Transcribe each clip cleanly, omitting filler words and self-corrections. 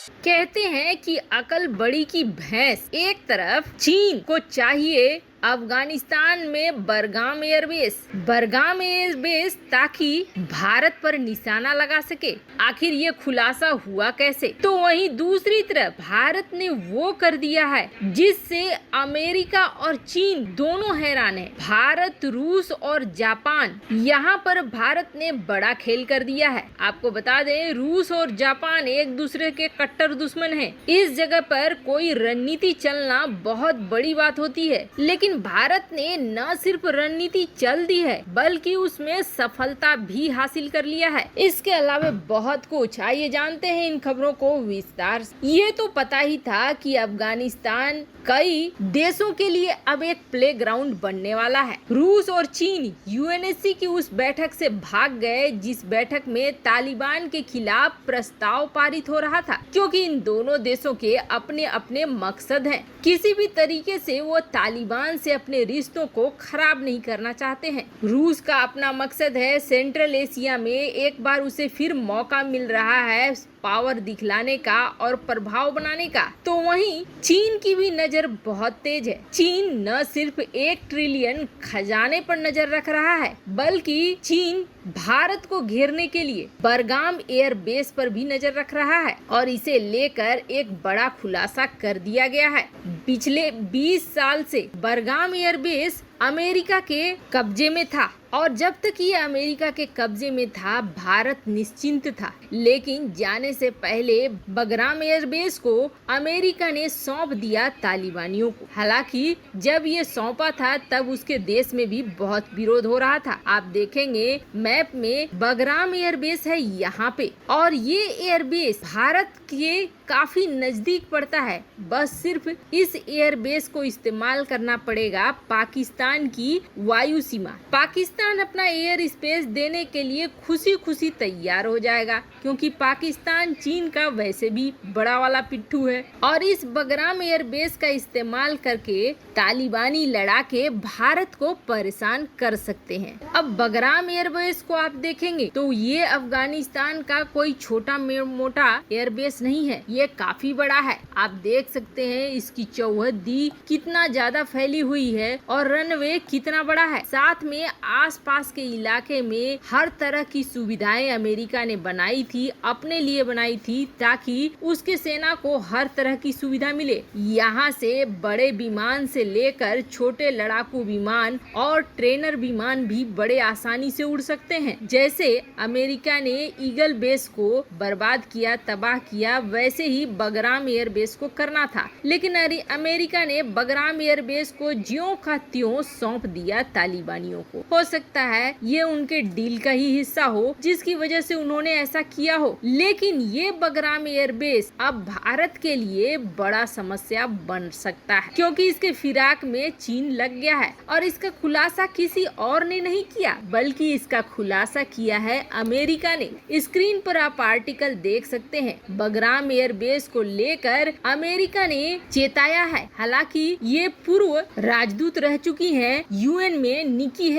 कहते हैं कि अकल बड़ी की भैंस। एक तरफ चीन को चाहिए अफगानिस्तान में बरगाम एयरबेस ताकि भारत पर निशाना लगा सके। आखिर ये खुलासा हुआ कैसे? तो वहीं दूसरी तरफ भारत ने वो कर दिया है जिससे अमेरिका और चीन दोनों हैरान है। भारत, रूस और जापान, यहाँ पर भारत ने बड़ा खेल कर दिया है। आपको बता दें, रूस और जापान एक दूसरे के कट्टर दुश्मन हैं। इस जगह पर कोई रणनीति चलना बहुत बड़ी बात होती है, लेकिन भारत ने न सिर्फ रणनीति चल दी है बल्कि उसमें सफलता भी हासिल कर लिया है। इसके अलावा बहुत कुछ। आइए जानते हैं इन खबरों को विस्तार से। ये तो पता ही था कि अफगानिस्तान कई देशों के लिए अब एक प्लेग्राउंड बनने वाला है। रूस और चीन यूएनएससी की उस बैठक से भाग गए जिस बैठक में तालिबान के खिलाफ प्रस्ताव पारित हो रहा था, क्योंकि इन दोनों देशों के अपने अपने मकसद हैं। किसी भी तरीके से वो तालिबान से अपने रिश्तों को खराब नहीं करना चाहते हैं। रूस का अपना मकसद है सेंट्रल एशिया में एक बार उसे फिर मौका मिल रहा है पावर दिखलाने का और प्रभाव बनाने का। तो वहीं चीन की भी नजर बहुत तेज है। चीन न सिर्फ 1 ट्रिलियन खजाने पर नजर रख रहा है बल्कि चीन भारत को घेरने के लिए बरगाम एयरबेस पर भी नजर रख रहा है और इसे लेकर एक बड़ा खुलासा कर दिया गया है। पिछले 20 साल से बरगाम एयरबेस अमेरिका के कब्जे में था और जब तक ये अमेरिका के कब्जे में था भारत निश्चिंत था। लेकिन जाने से पहले बगराम एयरबेस को अमेरिका ने सौंप दिया तालिबानियों को। हालांकि जब ये सौंपा था तब उसके देश में भी बहुत विरोध हो रहा था। आप देखेंगे मैप में बगराम एयरबेस है यहाँ पे और ये एयरबेस भारत के काफी नजदीक पड़ता है। बस सिर्फ इस एयरबेस को इस्तेमाल करना पड़ेगा पाकिस्तान की वायु सीमा। पाकिस्तान अपना एयर स्पेस देने के लिए खुशी खुशी तैयार हो जाएगा, क्योंकि पाकिस्तान चीन का वैसे भी बड़ा वाला पिट्ठू है और इस बगराम एयरबेस का इस्तेमाल करके तालिबानी लड़ाके भारत को परेशान कर सकते हैं। अब बगराम एयरबेस को आप देखेंगे तो ये अफगानिस्तान का कोई छोटा मोटा एयरबेस नहीं है, ये काफी बड़ा है। आप देख सकते हैं इसकी चौहद्दी कितना ज्यादा फैली हुई है और रनवे कितना बड़ा है। साथ में आसपास के इलाके में हर तरह की सुविधाएं अमेरिका ने बनाई थी, अपने लिए बनाई थी, ताकि उसके सेना को हर तरह की सुविधा मिले। यहाँ से बड़े विमान से लेकर छोटे लड़ाकू विमान और ट्रेनर विमान भी बड़े आसानी से उड़ सकते हैं। जैसे अमेरिका ने ईगल बेस को बर्बाद किया, तबाह किया, वैसे ही बगराम एयरबेस को करना था। लेकिन अमेरिका ने बगराम एयरबेस को ज्यों का त्यों सौंप दिया तालिबानियों को। हो सकता है ये उनके डील का ही हिस्सा हो जिसकी वजह से उन्होंने ऐसा किया हो। लेकिन ये बगराम एयरबेस अब भारत के लिए बड़ा समस्या बन सकता है, क्योंकि इसके फिराक में चीन लग गया है और इसका खुलासा किसी और ने नहीं किया बल्कि इसका खुलासा किया है अमेरिका ने। स्क्रीन पर आप आर्टिकल देख सकते हैं। बगराम एयरबेस को लेकर अमेरिका ने चेताया है। हालांकि ये पूर्व राजदूत रह चुकी हैं यूएन में निकी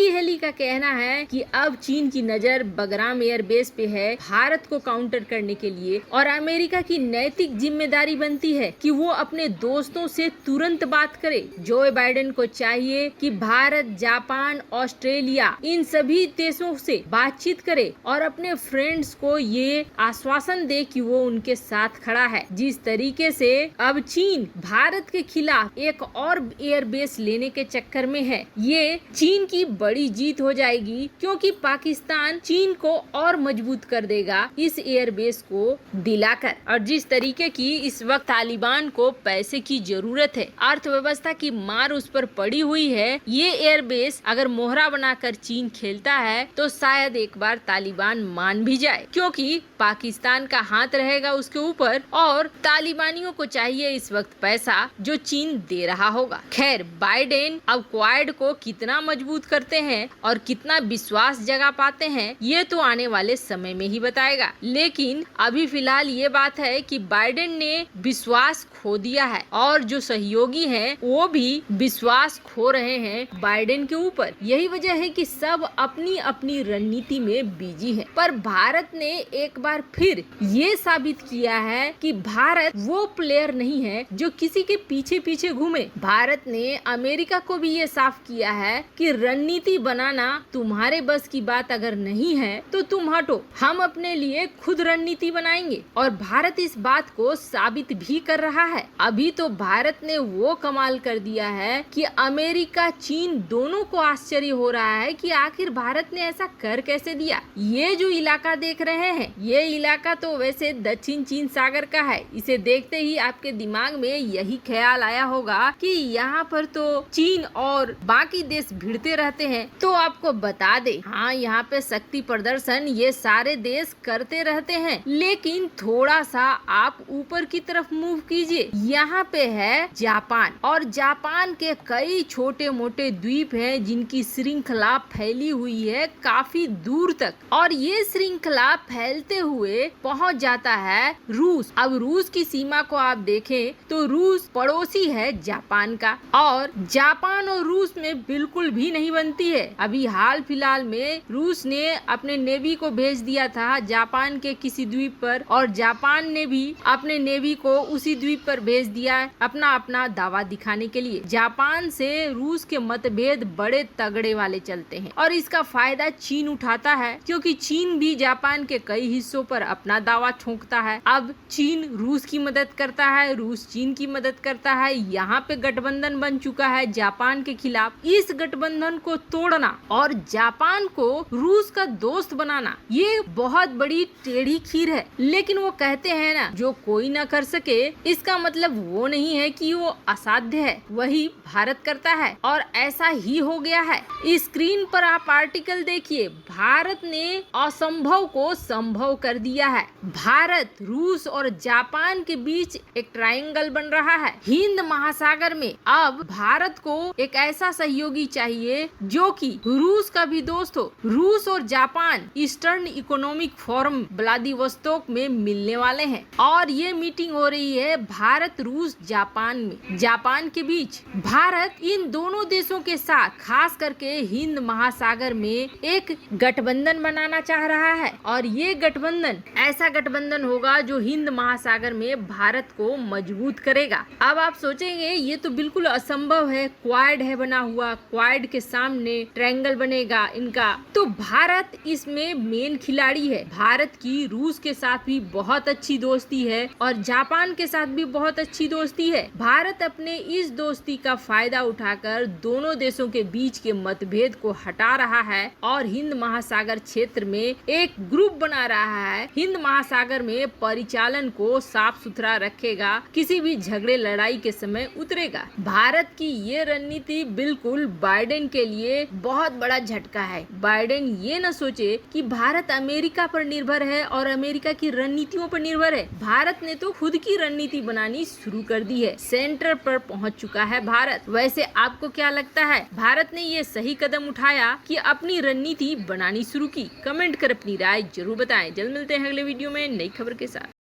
हेली का कहना है कि अब चीन की नजर बगराम एयरबेस पे है भारत को काउंटर करने के लिए और अमेरिका की नैतिक जिम्मेदारी बनती है कि वो अपने दोस्तों से तुरंत बात करे। जो बाइडेन को चाहिए कि भारत, जापान, ऑस्ट्रेलिया इन सभी देशों से बातचीत करे और अपने फ्रेंड्स को ये आश्वासन दे कि वो उनके साथ खड़ा है। जिस तरीके से अब चीन भारत के खिलाफ एक और एयरबेस लेने के चक्कर में है, ये चीन की बड़ी जीत हो जाएगी, क्योंकि पाकिस्तान चीन को और मजबूत कर देगा इस एयरबेस को दिलाकर। और जिस तरीके की इस वक्त तालिबान को पैसे की जरूरत है, अर्थव्यवस्था की मार उस पर पड़ी हुई है, ये एयरबेस अगर मोहरा बनाकर चीन खेलता है तो शायद एक बार तालिबान मान भी जाए, क्योंकि पाकिस्तान का हाथ रहेगा उसके ऊपर और तालिबानियों को चाहिए इस वक्त पैसा जो चीन दे रहा होगा। खैर, बाइडेन अब क्वाड को कितना मजबूत करते हैं और कितना विश्वास जगा पाते हैं ये तो आने वाले समय में ही बताएगा। लेकिन अभी फिलहाल ये बात है कि बाइडेन ने विश्वास खो दिया है और जो सहयोगी हैं वो भी विश्वास खो रहे हैं बाइडेन के ऊपर। यही वजह है कि सब अपनी अपनी रणनीति में बिजी है। पर भारत ने एक बार फिर ये साबित किया किया है कि भारत वो प्लेयर नहीं है जो किसी के पीछे पीछे घूमे। भारत ने अमेरिका को भी ये साफ किया है कि रणनीति बनाना तुम्हारे बस की बात अगर नहीं है तो तुम हटो, हम अपने लिए खुद रणनीति बनाएंगे। और भारत इस बात को साबित भी कर रहा है। अभी तो भारत ने वो कमाल कर दिया है कि अमेरिका चीन दोनों को आश्चर्य हो रहा है कि आखिर भारत ने ऐसा कर कैसे दिया। ये जो इलाका देख रहे हैं, ये इलाका तो वैसे दक्षिण चीन सागर का है। इसे देखते ही आपके दिमाग में यही ख्याल आया होगा कि यहाँ पर तो चीन और बाकी देश भिड़ते रहते हैं। तो आपको बता दे, हाँ, यहाँ पे शक्ति प्रदर्शन ये सारे देश करते रहते हैं, लेकिन थोड़ा सा आप ऊपर की तरफ मूव कीजिए। यहाँ पे है जापान, और जापान के कई छोटे मोटे द्वीप हैं जिनकी श्रृंखला फैली हुई है काफी दूर तक, और ये श्रृंखला फैलते हुए पहुँच जाता है रूस। अब रूस की सीमा को आप देखें तो रूस पड़ोसी है जापान का, और जापान और रूस में बिल्कुल भी नहीं बनती है। अभी हाल फिलहाल में रूस ने अपने नेवी को भेज दिया था जापान के किसी द्वीप पर, और जापान ने भी अपने नेवी को उसी द्वीप पर भेज दिया अपना अपना दावा दिखाने के लिए। जापान से रूस के मतभेद बड़े तगड़े वाले चलते हैं, और इसका फायदा चीन उठाता है, क्योंकि चीन भी जापान के कई हिस्सों पर अपना दावा ठोंकता है। अब चीन रूस की मदद करता है, रूस चीन की मदद करता है। यहाँ पे गठबंधन बन चुका है जापान के खिलाफ। इस गठबंधन को तोड़ना और जापान को रूस का दोस्त बनाना, ये बहुत बड़ी टेढ़ी खीर है। लेकिन वो कहते हैं ना, जो कोई ना कर सके इसका मतलब वो नहीं है कि वो असाध्य है, वही भारत करता है, और ऐसा ही हो गया है। इस स्क्रीन पर आप आर्टिकल देखिए, भारत ने असंभव को संभव कर दिया है। भारत, रूस और जापान के बीच एक ट्रायंगल बन रहा है हिंद महासागर में। अब भारत को एक ऐसा सहयोगी चाहिए जो कि रूस का भी दोस्त हो। रूस और Japan eastern economic forum Vladivostok में मिलने वाले हैं, और ये मीटिंग हो रही है भारत, रूस, जापान में, जापान के बीच। भारत इन दोनों देशों के साथ खास करके हिंद महासागर में एक गठबंधन बनाना चाह रहा है, और ये गठबंधन ऐसा गठबंधन होगा जो हिंद महासागर में भारत को मजबूत करेगा। अब आप सोचेंगे ये तो बिल्कुल असंभव है, क्वाड है बना हुआ, क्वाड के सामने ट्रायंगल बनेगा इनका। तो भारत इसमें मेन खिलाड़ी है। भारत की रूस के साथ भी बहुत अच्छी दोस्ती है, और जापान के साथ भी बहुत अच्छी दोस्ती है। भारत अपने इस दोस्ती का फायदा उठाकर दोनों देशों के बीच के मतभेद को हटा रहा है, और हिंद महासागर क्षेत्र में एक ग्रुप बना रहा है। हिंद महासागर में परिचालन को साफ सुथरा रखेगा, किसी भी झगड़े लड़ाई के समय उतरेगा। भारत की ये रणनीति बिल्कुल बाइडेन के लिए बहुत बड़ा झटका है। बाइडेन ये न सोचे कि भारत अमेरिका पर निर्भर है और अमेरिका की रणनीतियों पर निर्भर है। भारत ने तो खुद की रणनीति बनानी शुरू कर दी है, सेंटर पर पहुंच चुका है भारत। वैसे आपको क्या लगता है, भारत ने ये सही कदम उठाया कि अपनी रणनीति बनानी शुरू की? कमेंट कर अपनी राय जरूर बताएं। जल्द मिलते हैं अगले वीडियो में नई खबर के साथ।